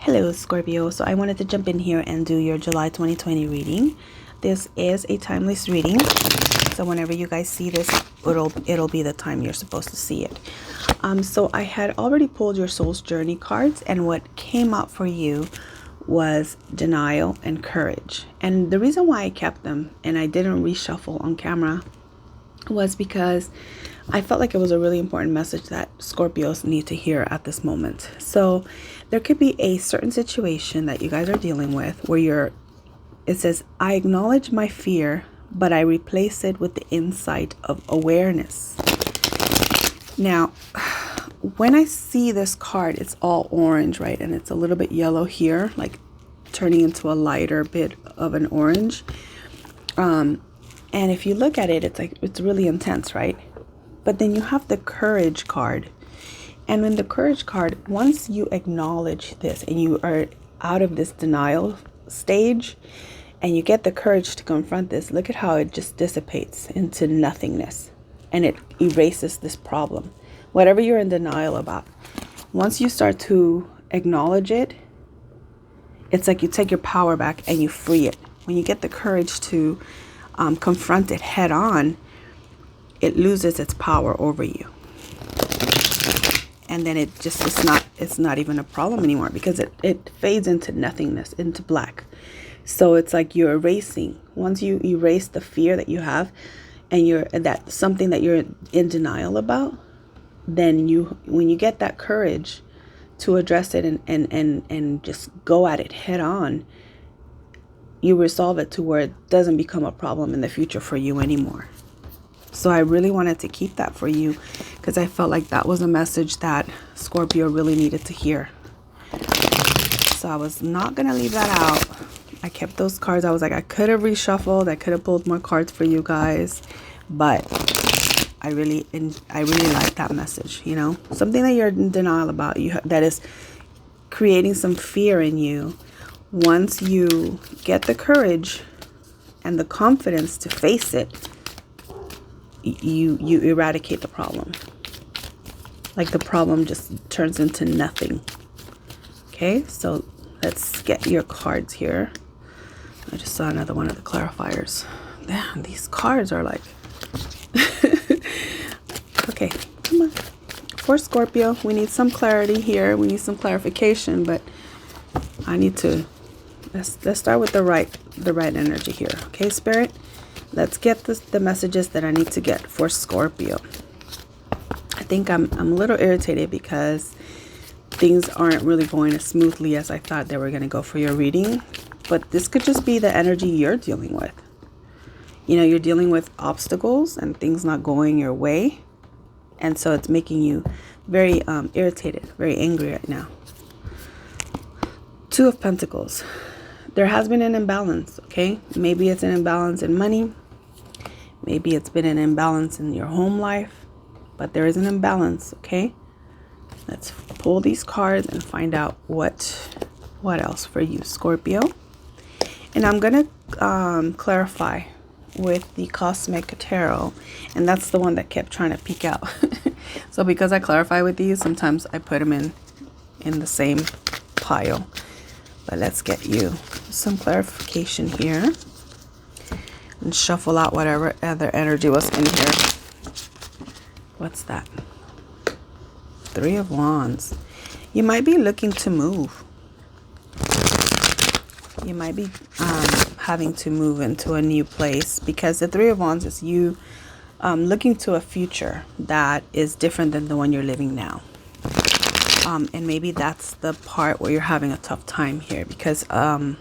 Hello Scorpio, so I wanted to jump in here and do your July 2020 reading. This is a timeless reading, so whenever you guys see this, it'll be the time you're supposed to see it. So I had already pulled your soul's journey cards, and what came up for you was denial and courage. And the reason why I kept them and I didn't reshuffle on camera was because I felt like it was a really important message that Scorpios need to hear at this moment. So there could be a certain situation that you guys are dealing with where it says, I acknowledge my fear, but I replace it with the insight of awareness. Now, when I see this card, it's all orange, right? And it's a little bit yellow here, like turning into a lighter bit of an orange. And if you look at it, it's really intense, right? But then you have the courage card. And when the courage card, once you acknowledge this and you are out of this denial stage and you get the courage to confront this, look at how it just dissipates into nothingness and it erases this problem. Whatever you're in denial about, once you start to acknowledge it, it's like you take your power back and you free it. When you get the courage to confront it head on, it loses its power over you. And then it's not even a problem anymore because it fades into nothingness, into black. So it's like you're erasing. Once you erase the fear that you have and that's something that you're in denial about, then when you get that courage to address it and just go at it head on, you resolve it to where it doesn't become a problem in the future for you anymore. So I really wanted to keep that for you because I felt like that was a message that Scorpio really needed to hear. So I was not going to leave that out. I kept those cards. I was like, I could have reshuffled. I could have pulled more cards for you guys. But I really like that message, you know. Something that you're in denial about, that is creating some fear in you. Once you get the courage and the confidence to face it, you eradicate the problem. Like the problem just turns into nothing. Okay, so let's get your cards here. I just saw another one of the clarifiers. Damn, these cards are like okay, come on. For Scorpio, we need some clarity here. We need some clarification, but I need to let's start with the right energy here. Okay, Spirit? Let's get the messages that I need to get for Scorpio. I think I'm a little irritated because things aren't really going as smoothly as I thought they were going to go for your reading. But this could just be the energy you're dealing with. You know, you're dealing with obstacles and things not going your way. And so it's making you very irritated, very angry right now. Two of Pentacles. There has been an imbalance, okay? Maybe it's an imbalance in money. Maybe it's been an imbalance in your home life. But there is an imbalance, okay? Let's pull these cards and find out what else for you, Scorpio. And I'm going to clarify with the Cosmic Tarot. And that's the one that kept trying to peek out. So because I clarify with these, sometimes I put them in the same pile. But let's get you some clarification here and shuffle out whatever other energy was in here. What's that? Three of Wands. You might be looking to move. You might be having to move into a new place because the Three of Wands is you looking to a future that is different than the one you're living now. And maybe that's the part where you're having a tough time here because the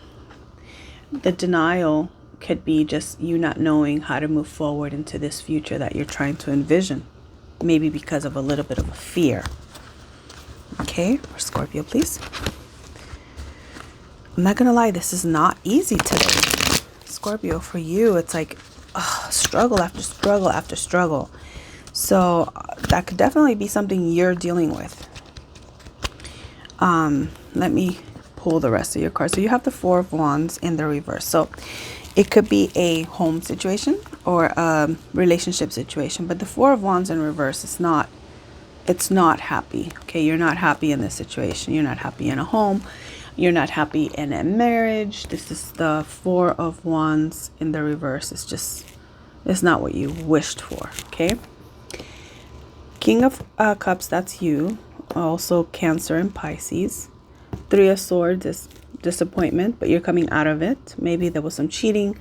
denial could be just you not knowing how to move forward into this future that you're trying to envision. Maybe because of a little bit of a fear. Okay, for Scorpio, please. I'm not going to lie, this is not easy today. Scorpio, for you, it's like struggle after struggle after struggle. So that could definitely be something you're dealing with. Let me pull the rest of your cards. So you have the Four of Wands in the reverse. So it could be a home situation or a relationship situation. But the Four of Wands in reverse is not it's not happy. Okay, you're not happy in this situation. You're not happy in a home. You're not happy in a marriage. This is the Four of Wands in the reverse. It's not what you wished for, okay? King of Cups, that's you. Also Cancer and Pisces. Three of Swords is disappointment, but you're coming out of it. Maybe there was some cheating.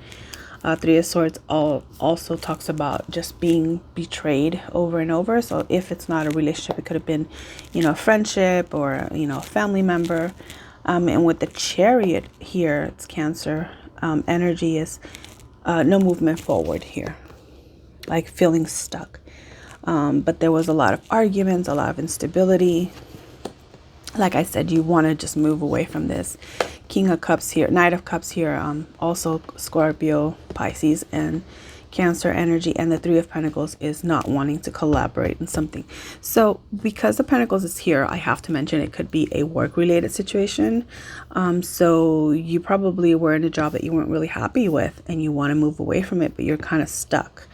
Three of Swords also talks about just being betrayed over and over. So if it's not a relationship, it could have been, a friendship or, a family member. And with the Chariot here, it's Cancer. Energy is no movement forward here, like feeling stuck. But there was a lot of arguments, a lot of instability. Like I said, you want to just move away from this. King of Cups here, Knight of Cups here, also Scorpio, Pisces, and Cancer energy. And the Three of Pentacles is not wanting to collaborate in something. So because the Pentacles is here, I have to mention it could be a work-related situation. So you probably were in a job that you weren't really happy with and you want to move away from it, but you're kind of stuck.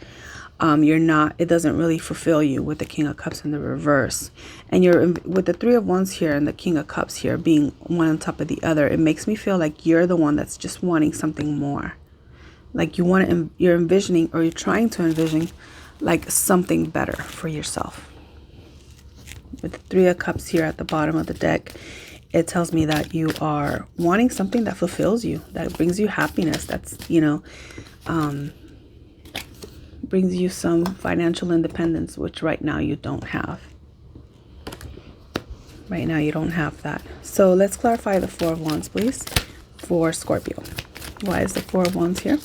It doesn't really fulfill you with the King of Cups in the reverse. And with the Three of Wands here and the King of Cups here being one on top of the other, it makes me feel like you're the one that's just wanting something more. Like you're envisioning, or you're trying to envision like something better for yourself. With the Three of Cups here at the bottom of the deck, it tells me that you are wanting something that fulfills you, that brings you happiness, that's, brings you some financial independence, which right now you don't have. Right now you don't have that. So let's clarify the Four of Wands, please, for Scorpio. Why is the Four of Wands here?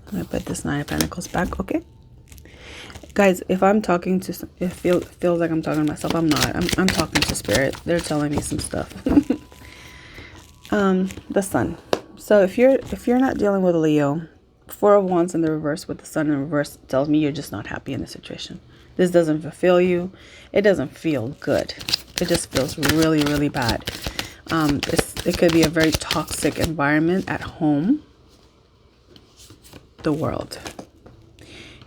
I'm going to put this Nine of Pentacles back, okay? Guys, if I'm talking to, it feels like I'm talking to myself. I'm not. I'm talking to Spirit. They're telling me some stuff. The Sun. So if you're not dealing with a Leo, Four of Wands in the reverse with the Sun in reverse tells me you're just not happy in the situation. This doesn't fulfill you. It doesn't feel good. It just feels really, really bad. It could be a very toxic environment at home, the world.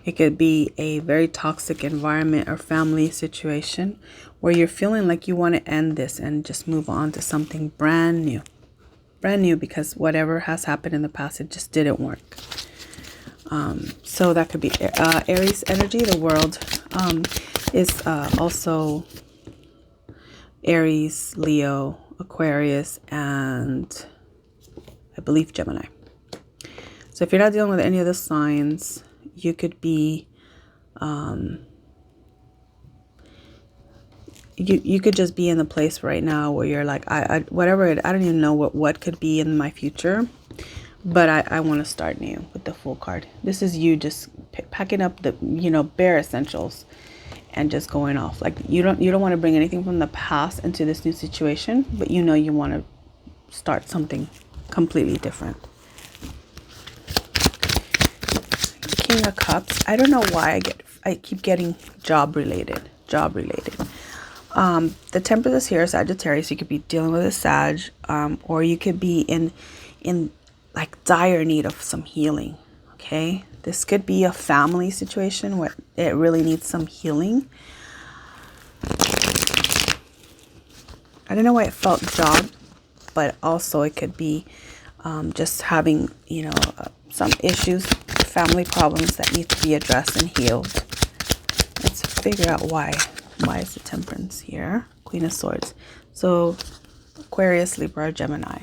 It could be a very toxic environment or family situation where you're feeling like you want to end this and just move on to something brand new. Brand new, because whatever has happened in the past, it just didn't work. So that could be Aries energy. The world is also Aries, Leo, Aquarius, and I believe Gemini. So if you're not dealing with any of the signs, you could be you could just be in the place right now where you're like, I don't even know what could be in my future, but I want to start new with the Fool card. This is you just packing up the bare essentials and just going off. Like you don't want to bring anything from the past into this new situation, but you want to start something completely different. King of Cups. I don't know why I keep getting job related. The Temperance is here, Sagittarius. You could be dealing with a Sag, or you could be in like dire need of some healing. Okay, this could be a family situation where it really needs some healing. I don't know why it felt job, but also it could be just having some issues, family problems that need to be addressed and healed. Let's figure out why. Why is the Temperance here? Queen of Swords. So Aquarius, Libra, or Gemini.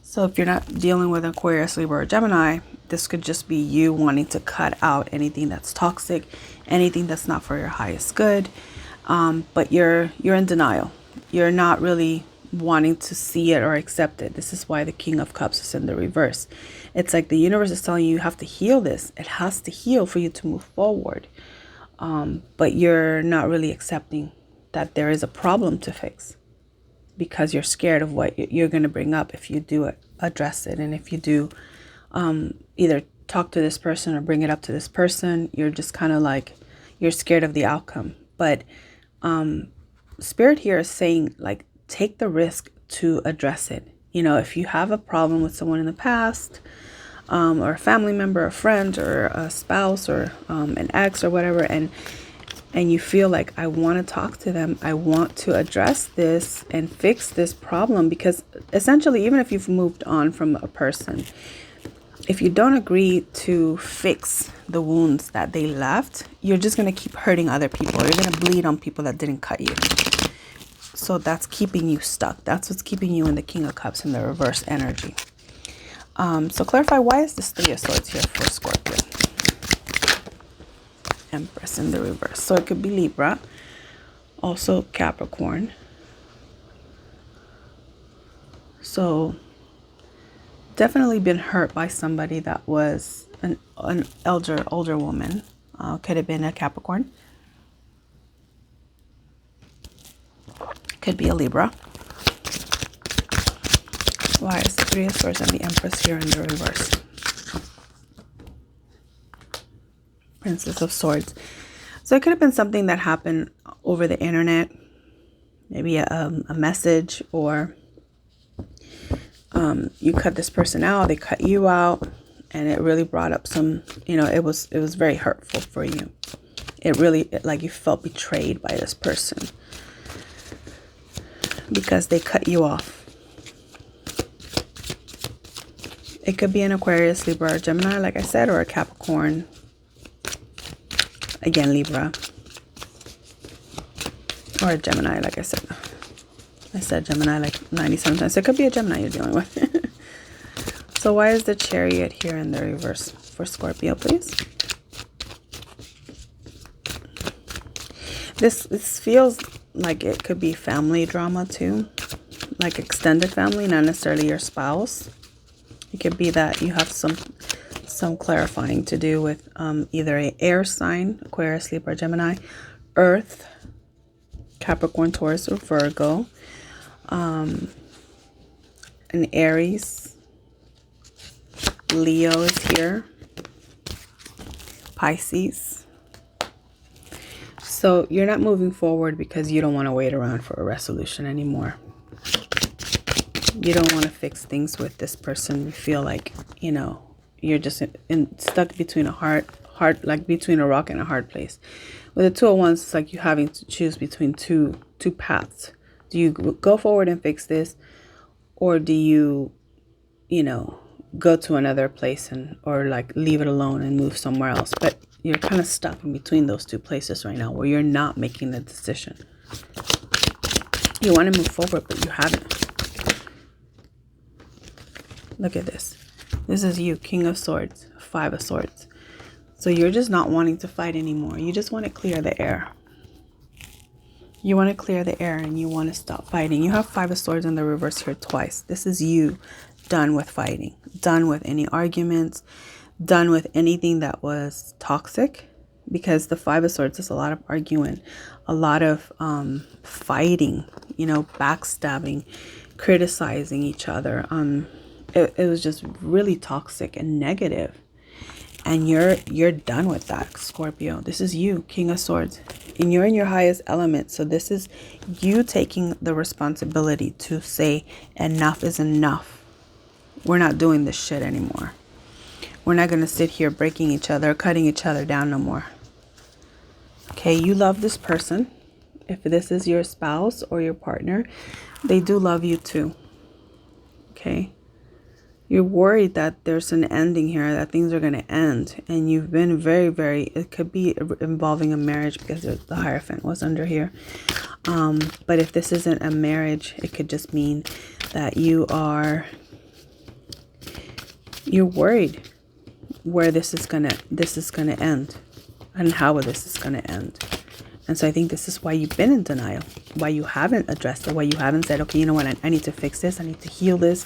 So if you're not dealing with Aquarius, Libra, or Gemini, this could just be you wanting to cut out anything that's toxic, anything that's not for your highest good. But you're in denial. You're not really wanting to see it or accept it. This is why the King of Cups is in the reverse. It's like the universe is telling you have to heal this. It has to heal for you to move forward. But you're not really accepting that there is a problem to fix, because you're scared of what you're going to bring up if you do address it. And if you do either talk to this person or bring it up to this person, you're just kind of like, you're scared of the outcome. But Spirit here is saying, like, take the risk to address it. If you have a problem with someone in the past, or a family member, a friend, or a spouse, or an ex, or whatever, and and you feel like, I want to talk to them. I want to address this and fix this problem, because essentially, even if you've moved on from a person, if you don't agree to fix the wounds that they left, you're just going to keep hurting other people. You're going to bleed on people that didn't cut you. So that's keeping you stuck. That's what's keeping you in the King of Cups in the reverse energy. So clarify, why is this Three of Swords here for Scorpio? Empress in the reverse. So it could be Libra, also Capricorn. So definitely been hurt by somebody that was an older woman. Could have been a Capricorn. Could be a Libra. Why is the Three of Swords and the Empress here in the reverse? Princess of Swords. So it could have been something that happened over the internet. Maybe a message, or you cut this person out, they cut you out, and it really brought up some, it was very hurtful for you. It really, like, you felt betrayed by this person because they cut you off. It could be an Aquarius, Libra, or Gemini, like I said, or a Capricorn. Again, Libra. Or a Gemini, like I said. I said Gemini like 97 times. So it could be a Gemini you're dealing with. So why is the Chariot here in the reverse for Scorpio, please? This feels like it could be family drama too. Like extended family, not necessarily your spouse. It could be that you have some clarifying to do with either an air sign, Aquarius, Libra, Gemini, Earth, Capricorn, Taurus, or Virgo, an Aries, Leo is here, Pisces. So you're not moving forward because you don't want to wait around for a resolution anymore. You don't want to fix things with this person. You feel like, you're just stuck between like between a rock and a hard place. With the Two of Wands, it's like you having to choose between two paths. Do you go forward and fix this, or do you, go to another place or like leave it alone and move somewhere else? But you're kind of stuck in between those two places right now, where you're not making the decision. You want to move forward, but you haven't. Look at this. This is you, King of Swords, Five of Swords. So you're just not wanting to fight anymore. You just want to clear the air. You want to clear the air and you want to stop fighting. You have Five of Swords in the reverse here twice. This is you done with fighting, done with any arguments, done with anything that was toxic, because the Five of Swords is a lot of arguing, a lot of fighting, backstabbing, criticizing each other. It was just really toxic and negative. And you're done with that, Scorpio. This is you, King of Swords. And you're in your highest element. So this is you taking the responsibility to say enough is enough. We're not doing this shit anymore. We're not going to sit here breaking each other, cutting each other down no more. Okay, you love this person. If this is your spouse or your partner, they do love you too. Okay. You're worried that there's an ending here, that things are going to end. And you've been very, very, it could be involving a marriage, because the Hierophant was under here. But if this isn't a marriage, it could just mean that you're worried where this is gonna end and how this is gonna end. And so I think this is why you've been in denial, why you haven't addressed it, why you haven't said, okay, you know what, I need to fix this, I need to heal this.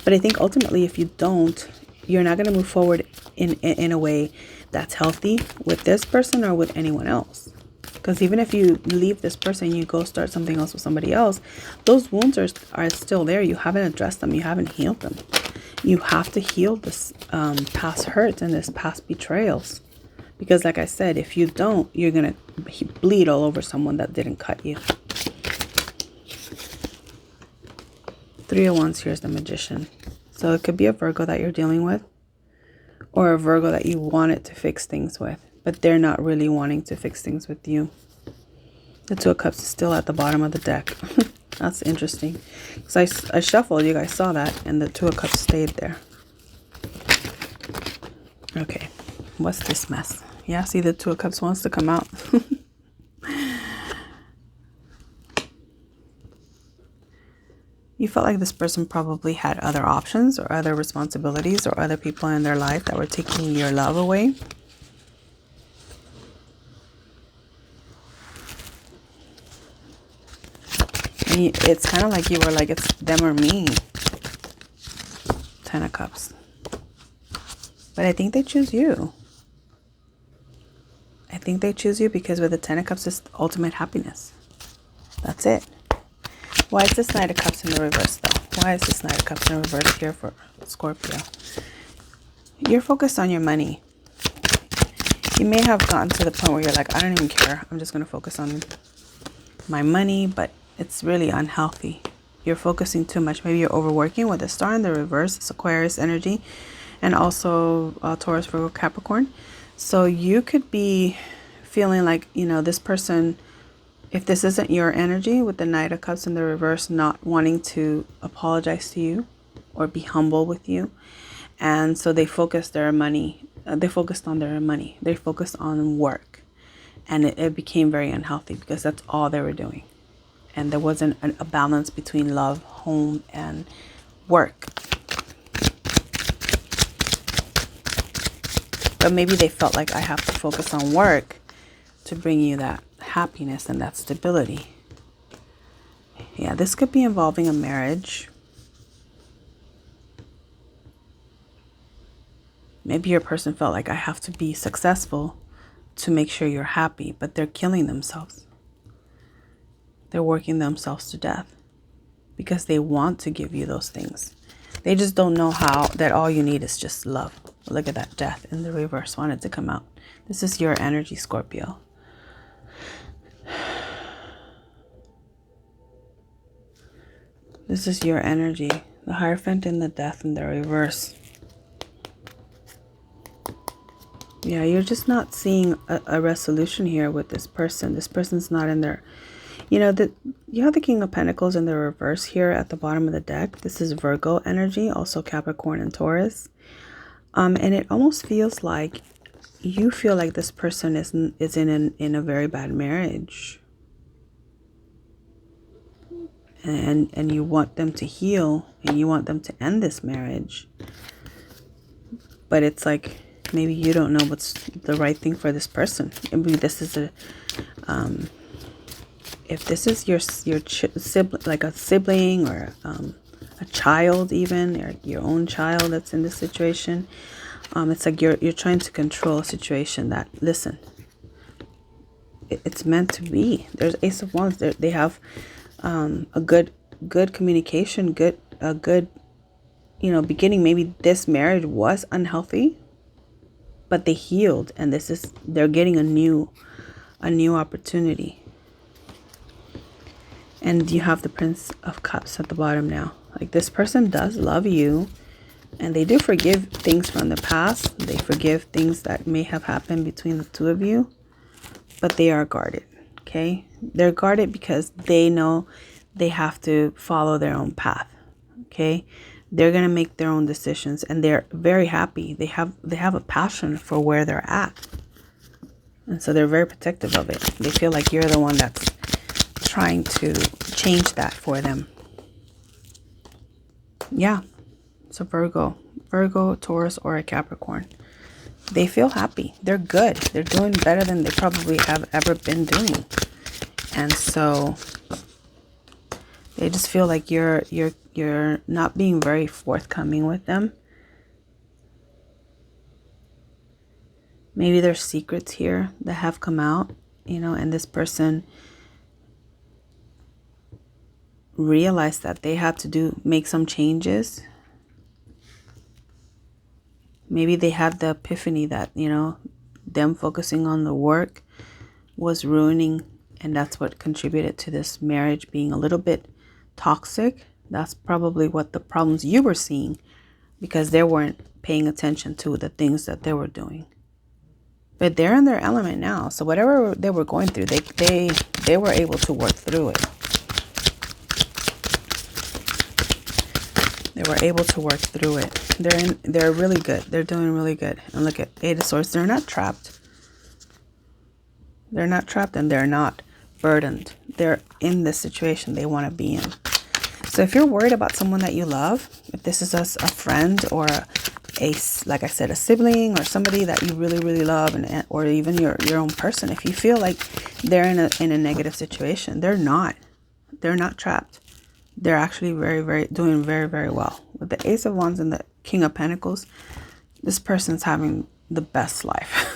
But I think ultimately, if you don't, you're not going to move forward in a way that's healthy with this person or with anyone else. Because even if you leave this person, you go start something else with somebody else, those wounds are still there. You haven't addressed them. You haven't healed them. You have to heal this past hurts and this past betrayals. Because like I said, if you don't, you're going to bleed all over someone that didn't cut you. Three of Wands, here's the Magician. So it could be a Virgo that you're dealing with, or a Virgo that you wanted to fix things with. but they're not really wanting to fix things with you. The Two of Cups is still at the bottom of the deck. That's interesting. Because I shuffled, you guys saw that, and the Two of Cups stayed there. Okay, what's this mess? Yeah, see, the Two of Cups wants to come out. You felt like this person probably had other options or other responsibilities or other people in their life that were taking your love away. And it's kind of like you were like, it's them or me. Ten of Cups. But I think they choose you. I think they choose you because with the Ten of Cups, it's ultimate happiness. That's it. Why is this Knight of Cups in the reverse, though? Why is this Knight of Cups in reverse here for Scorpio? You're focused on your money. You may have gotten to the point where you're like, I don't even care. I'm just going to focus on my money, but it's really unhealthy. You're focusing too much. Maybe you're overworking with the Star in the reverse. It's Aquarius energy. And also Taurus, Virgo, Capricorn. So you could be feeling like, you know, this person... If this isn't your energy with the Knight of Cups in the reverse, not wanting to apologize to you or be humble with you. And so they focused their money. They focused on their money. They focused on work. And it became very unhealthy because that's all they were doing. And there wasn't a balance between love, home, and work. But maybe they felt like I have to focus on work to bring you that happiness and that stability. Yeah, this could be involving a marriage. Maybe your person felt like I have to be successful to make sure you're happy, but they're killing themselves. They're working themselves to death because they want to give you those things. They just don't know how, that all you need is just love. Look at that, Death in the reverse wanted to come out. This is your energy, Scorpio. This is your energy. The Hierophant and the Death in the reverse. Yeah, you're just not seeing a resolution here with this person. This person's not in there. You know, you have the King of Pentacles in the reverse here at the bottom of the deck. This is Virgo energy, also Capricorn and Taurus. And it almost feels like you feel like this person is in a very bad marriage. And you want them to heal and you want them to end this marriage. But it's like maybe you don't know what's the right thing for this person. Maybe this is if this is your sibling, like a sibling or a child even, or your own child that's in this situation, it's like you're trying to control a situation that, listen, it's meant to be. There's Ace of Wands. They have a good communication, a good, you know, beginning. Maybe this marriage was unhealthy, but they healed, and they're getting a new opportunity. And you have the Prince of Cups at the bottom now. Like, this person does love you, and they do forgive things from the past. They forgive things that may have happened between the two of you, but they are guarded. Okay, they're guarded because they know they have to follow their own path. Okay, they're gonna make their own decisions, and they're very happy. They have a passion for where they're at, and so they're very protective of it. They feel like you're the one that's trying to change that for them. Yeah, so Virgo, Taurus, or a Capricorn. They feel happy. They're good. They're doing better than they probably have ever been doing. And so they just feel like you're not being very forthcoming with them. Maybe there's secrets here that have come out, you know, and this person realized that they had to make some changes. Maybe they had the epiphany that, you know, them focusing on the work was ruining, and that's what contributed to this marriage being a little bit toxic. That's probably what the problems you were seeing, because they weren't paying attention to the things that they were doing. But they're in their element now. So whatever they were going through, they were able to work through it. They were able to work through it. They're really good. They're doing really good. And look at Eight of Swords. They're not trapped. They're not trapped, and they're not burdened. They're in this situation they want to be in. So if you're worried about someone that you love, if this is a friend or like I said, a sibling or somebody that you really, really love, or even your own person, if you feel like they're in a negative situation, they're not trapped. They're actually doing very, very well. With the Ace of Wands and the King of Pentacles, this person's having the best life.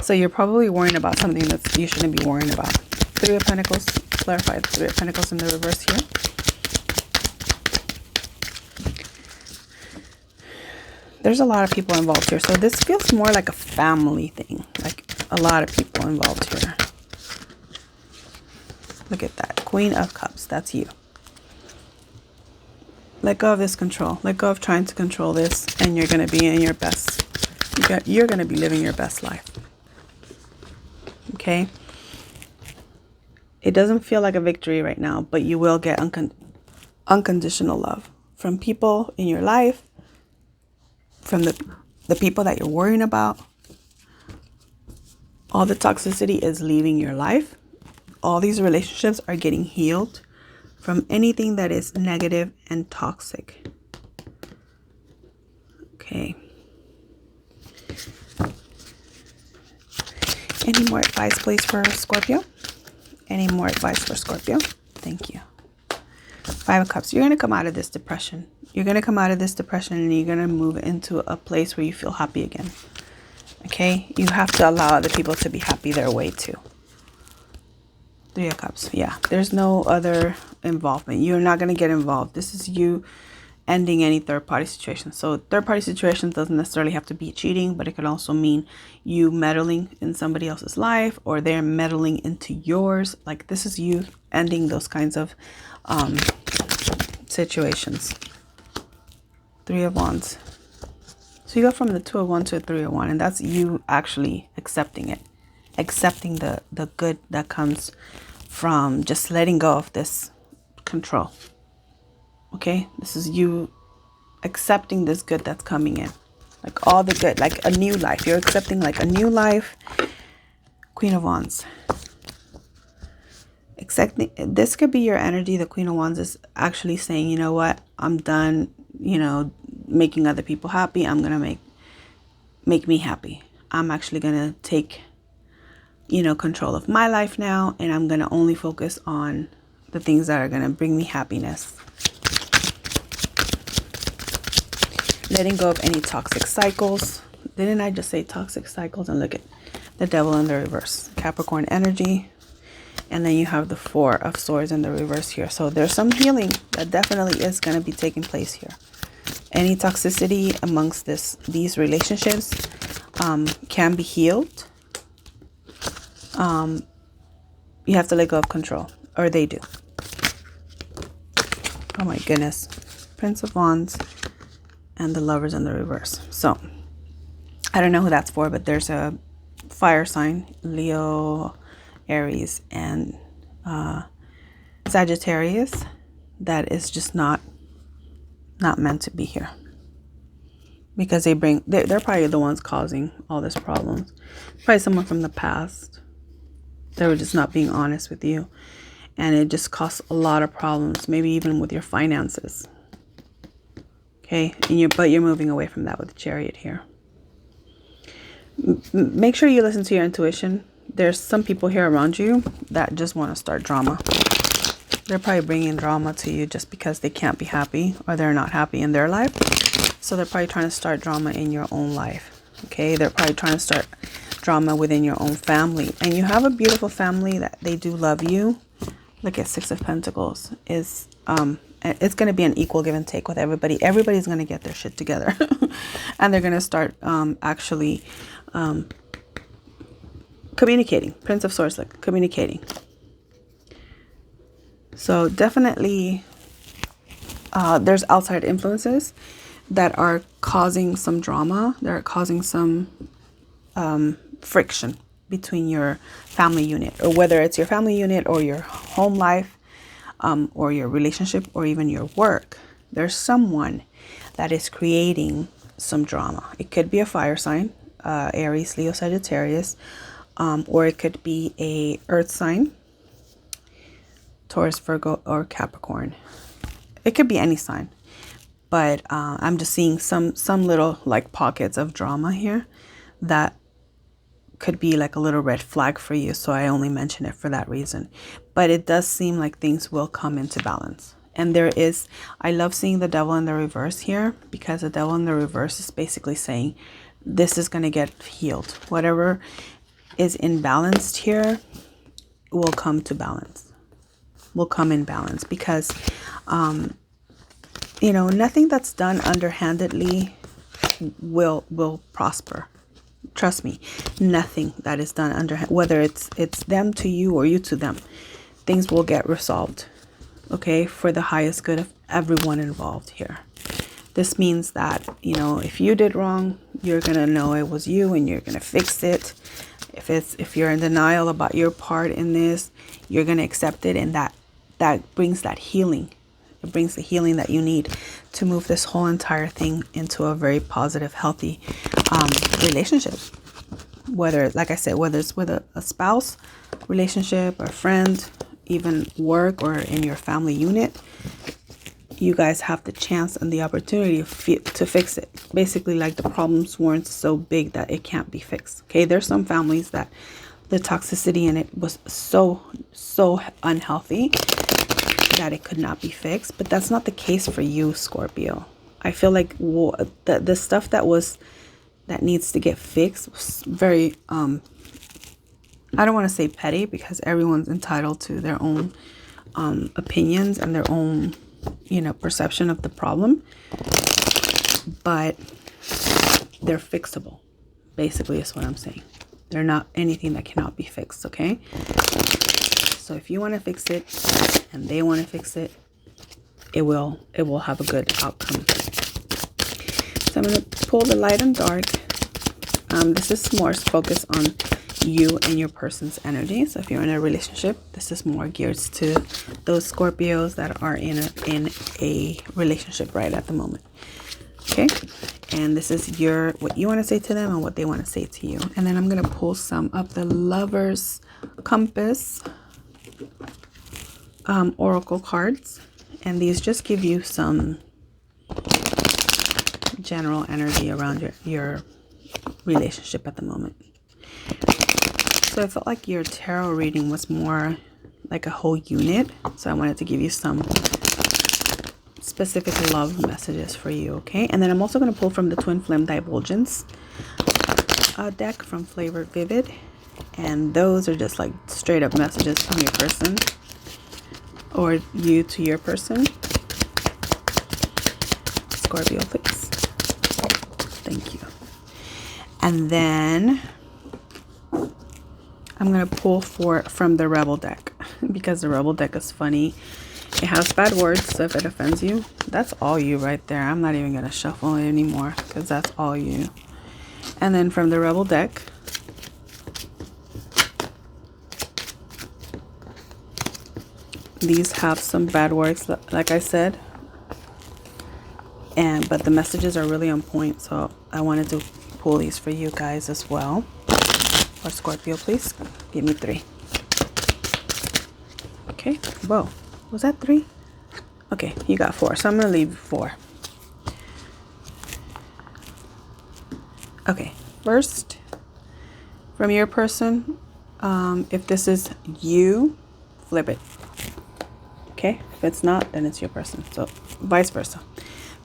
So you're probably worrying about something that you shouldn't be worrying about. Three of Pentacles, clarify the Three of Pentacles in the reverse here. There's a lot of people involved here. So this feels more like a family thing. Like a lot of people involved here. Look at that. Queen of Cups. That's you. Let go of this control. Let go of trying to control this. And you're going to be in your best. You're going to be living your best life. Okay? It doesn't feel like a victory right now. But you will get unconditional love. From people in your life. From the people that you're worrying about. All the toxicity is leaving your life. All these relationships are getting healed from anything that is negative and toxic. Okay. Any more advice, please, for Scorpio? Any more advice for Scorpio? Thank you. Five of Cups. You're going to come out of this depression. You're going to come out of this depression and you're going to move into a place where you feel happy again. Okay? You have to allow other people to be happy their way too. Three of Cups. Yeah. There's no other involvement. You're not going to get involved. This is you ending any third-party situation. So third-party situation doesn't necessarily have to be cheating, but it could also mean you meddling in somebody else's life or they're meddling into yours. Like this is you ending those kinds of situations. Three of Wands. So you go from the Two of Wands to a Three of Wands, and that's you actually accepting it. Accepting the good that comes from just letting go of this control. Okay? This is you accepting this good that's coming in. Like all the good, like a new life. You're accepting like a new life. Queen of Wands. Accepting, this could be your energy. The Queen of Wands is actually saying, you know what? I'm done, making other people happy. I'm going to make me happy. I'm actually going to take, control of my life now. And I'm going to only focus on the things that are going to bring me happiness. Letting go of any toxic cycles. Didn't I just say toxic cycles? And look at the Devil in the reverse. Capricorn energy. And then you have the Four of Swords in the reverse here. So there's some healing that definitely is going to be taking place here. Any toxicity amongst these relationships can be healed. You have to let go of control. Or they do. Oh my goodness. Prince of Wands and the Lovers in the reverse. So I don't know who that's for, but there's a fire sign. Leo, Aries, and Sagittarius that is just not meant to be here, because they're probably the ones causing all this problems. Probably someone from the past. They were just not being honest with you, and it just costs a lot of problems, maybe even with your finances. Okay, but you're moving away from that with the Chariot here. Make sure you listen to your intuition. There's some people here around you that just want to start drama. They're probably bringing drama to you just because they can't be happy or they're not happy in their life. So they're probably trying to start drama in your own life. Okay, they're probably trying to start drama within your own family. And you have a beautiful family that they do love you. Look at Six of Pentacles. It's going to be an equal give and take with everybody. Everybody's going to get their shit together. And they're going to start actually communicating. Prince of Swords, like communicating. So definitely there's outside influences that are causing some drama. They're causing some friction between your family unit, or whether it's your family unit or your home life, or your relationship, or even your work. There's someone that is creating some drama. It could be a fire sign, Aries, Leo, Sagittarius, or it could be a earth sign, Taurus, Virgo, or Capricorn. It could be any sign, but I'm just seeing some little like pockets of drama here that could be like a little red flag for you. So I only mention it for that reason. But it does seem like things will come into balance. And I love seeing the devil in the reverse here, because the devil in the reverse is basically saying this is going to get healed. Whatever is imbalanced here will come to balance, will come in balance, because, nothing that's done underhandedly will prosper. Trust me, nothing that is done underhand, whether it's them to you or you to them, things will get resolved. Okay, for the highest good of everyone involved here. This means that, if you did wrong, you're going to know it was you and you're going to fix it. If you're in denial about your part in this, you're going to accept it, and that brings that healing. It brings the healing that you need to move this whole entire thing into a very positive, healthy relationship. Whether, like I said, whether it's with a spouse relationship, or a friend, even work, or in your family unit, you guys have the chance and the opportunity to fix it. Basically, like the problems weren't so big that it can't be fixed. Okay, there's some families that the toxicity in it was so unhealthy that it could not be fixed, but that's not the case for you, Scorpio. I feel like the stuff that needs to get fixed was very I don't want to say petty, because everyone's entitled to their own opinions and their own perception of the problem, but they're fixable, basically, is what I'm saying. They're not anything that cannot be fixed. Okay, so if you want to fix it and they want to fix it, it will have a good outcome. So I'm going to pull the light and dark. This is more focused on you and your person's energy. So if you're in a relationship, this is more geared to those Scorpios that are in a relationship right at the moment. Okay, and this is what you want to say to them and what they want to say to you. And then I'm going to pull some of the Lover's Compass oracle cards, and these just give you some general energy around your relationship at the moment. So I felt like your tarot reading was more like a whole unit, so I wanted to give you some specific love messages for you. Okay, and then I'm also going to pull from the Twin Flame Divulgence deck from Flavor Vivid, and those are just like straight up messages from your person, or you to your person. Scorpio, please. Thank you. And then I'm going to pull from the Rebel deck, because the Rebel deck is funny. It has bad words, so if it offends you, that's all you right there. I'm not even going to shuffle it anymore, because that's all you. And then from the Rebel deck, these have some bad words, like I said, but the messages are really on point, so I wanted to pull these for you guys as well. Or Scorpio, please give me 3. Okay, whoa, was that 3? Okay, you got 4, so I'm gonna leave 4. Okay, first, from your person, if this is you, flip it. Okay, if it's not, then it's your person, so vice versa.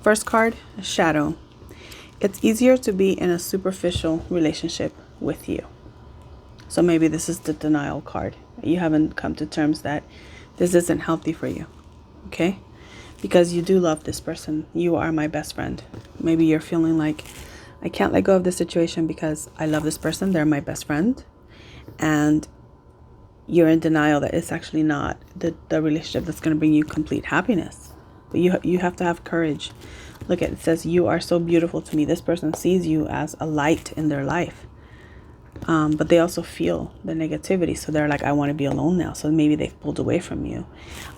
First card, Shadow. It's easier to be in a superficial relationship with you. So maybe this is the denial card. You haven't come to terms that this isn't healthy for you. Okay? Because you do love this person. You are my best friend. Maybe you're feeling like, I can't let go of this situation because I love this person. They're my best friend. And you're in denial that it's actually not the relationship that's going to bring you complete happiness. But you have to have courage. Look at it, says, you are so beautiful to me. This person sees you as a light in their life. But they also feel the negativity. So they're like, I want to be alone now. So maybe they've pulled away from you.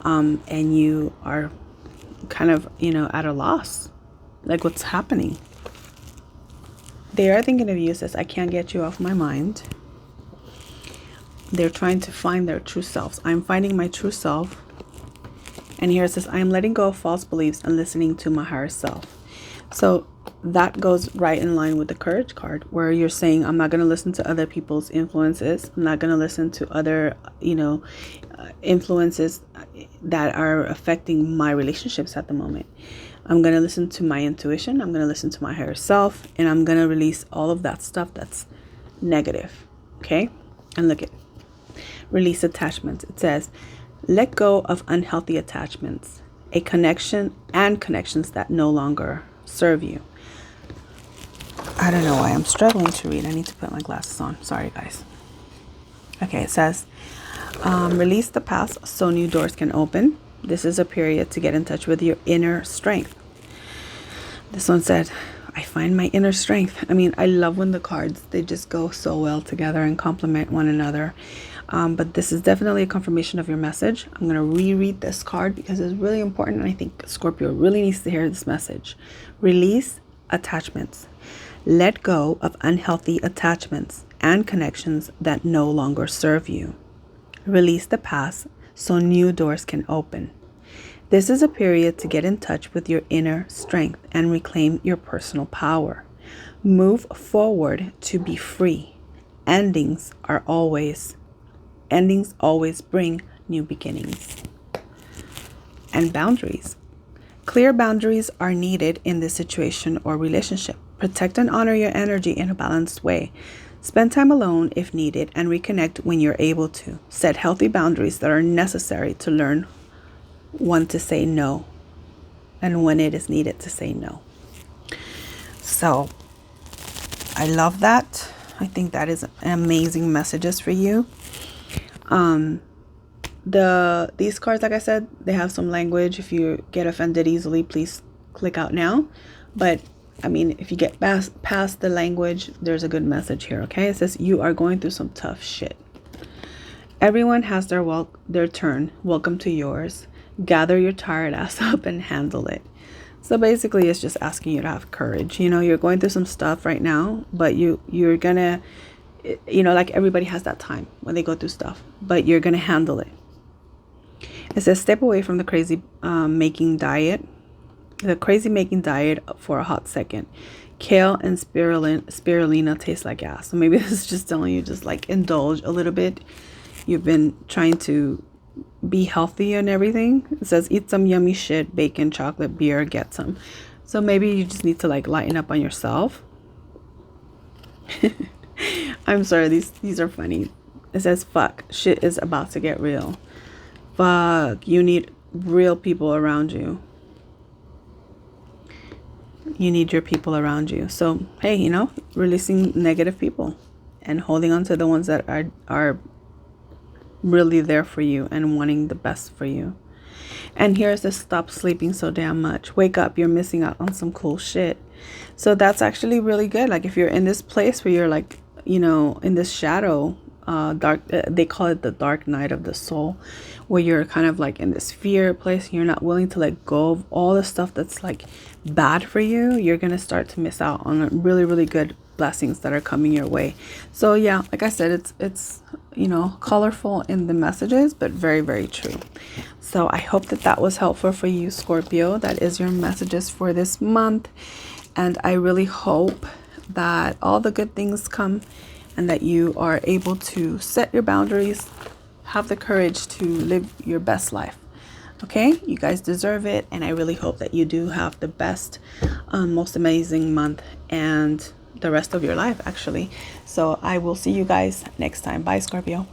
And you are kind of, at a loss. Like, what's happening? They are thinking of you. It says, I can't get you off my mind. They're trying to find their true selves. I'm finding my true self. And here it says, I am letting go of false beliefs and listening to my higher self. So that goes right in line with the courage card, where you're saying, I'm not going to listen to other people's influences. I'm not going to listen to other, influences that are affecting my relationships at the moment. I'm going to listen to my intuition. I'm going to listen to my higher self, and I'm going to release all of that stuff that's negative. Okay. And look at release attachments. It says, let go of unhealthy attachments, a connection and connections that no longer serve you. I don't know why I'm struggling to read. I need to put my glasses on. Sorry, guys. Okay, it says, release the past so new doors can open. This is a period to get in touch with your inner strength. This one said, I find my inner strength. I mean, I love when the cards, they just go so well together and complement one another. But this is definitely a confirmation of your message. I'm going to reread this card because it's really important. And I think Scorpio really needs to hear this message. Release attachments. Let go of unhealthy attachments and connections that no longer serve you. Release the past so new doors can open. This is a period to get in touch with your inner strength and reclaim your personal power. Move forward to be free. Endings always bring new beginnings. And boundaries. Clear boundaries are needed in this situation or relationship. Protect and honor your energy in a balanced way. Spend time alone if needed and reconnect when you're able to. Set healthy boundaries that are necessary to learn when to say no and when it is needed to say no. So I love that. I think that is amazing messages for you. These cards, like I said, they have some language. If you get offended easily, please click out now. But I mean, if you get past the language, there's a good message here. Okay, it says you are going through some tough shit. Everyone has their turn. Welcome to yours. Gather your tired ass up and handle it. So basically, it's just asking you to have courage. You're going through some stuff right now, but you're gonna, like everybody has that time when they go through stuff, but you're gonna handle it. It says step away from the crazy making diet. The crazy making diet for a hot second. Kale and spirulina taste like ass. So maybe this is just telling you, just like indulge a little bit. You've been trying to be healthy and everything. It says eat some yummy shit, bacon, chocolate, beer, get some. So maybe you just need to like lighten up on yourself. I'm sorry, these are funny. It says fuck, shit is about to get real. Fuck, you need real people around you. You need your people around you. So, hey, releasing negative people and holding on to the ones that are really there for you and wanting the best for you. And here's the stop sleeping so damn much. Wake up, you're missing out on some cool shit. So that's actually really good. Like if you're in this place where you're like, in this shadow, dark, they call it the dark night of the soul, where you're kind of like in this fear place and you're not willing to let go of all the stuff that's like bad for you, you're gonna start to miss out on really, really good blessings that are coming your way. So yeah, like I said, it's colorful in the messages, but very, very true. So I hope that was helpful for you, Scorpio. That is your messages for this month, and I really hope that all the good things come and that you are able to set your boundaries, have the courage to live your best life. Okay, you guys deserve it, and I really hope that you do have the best, most amazing month and the rest of your life, actually. So I will see you guys next time. Bye, Scorpio.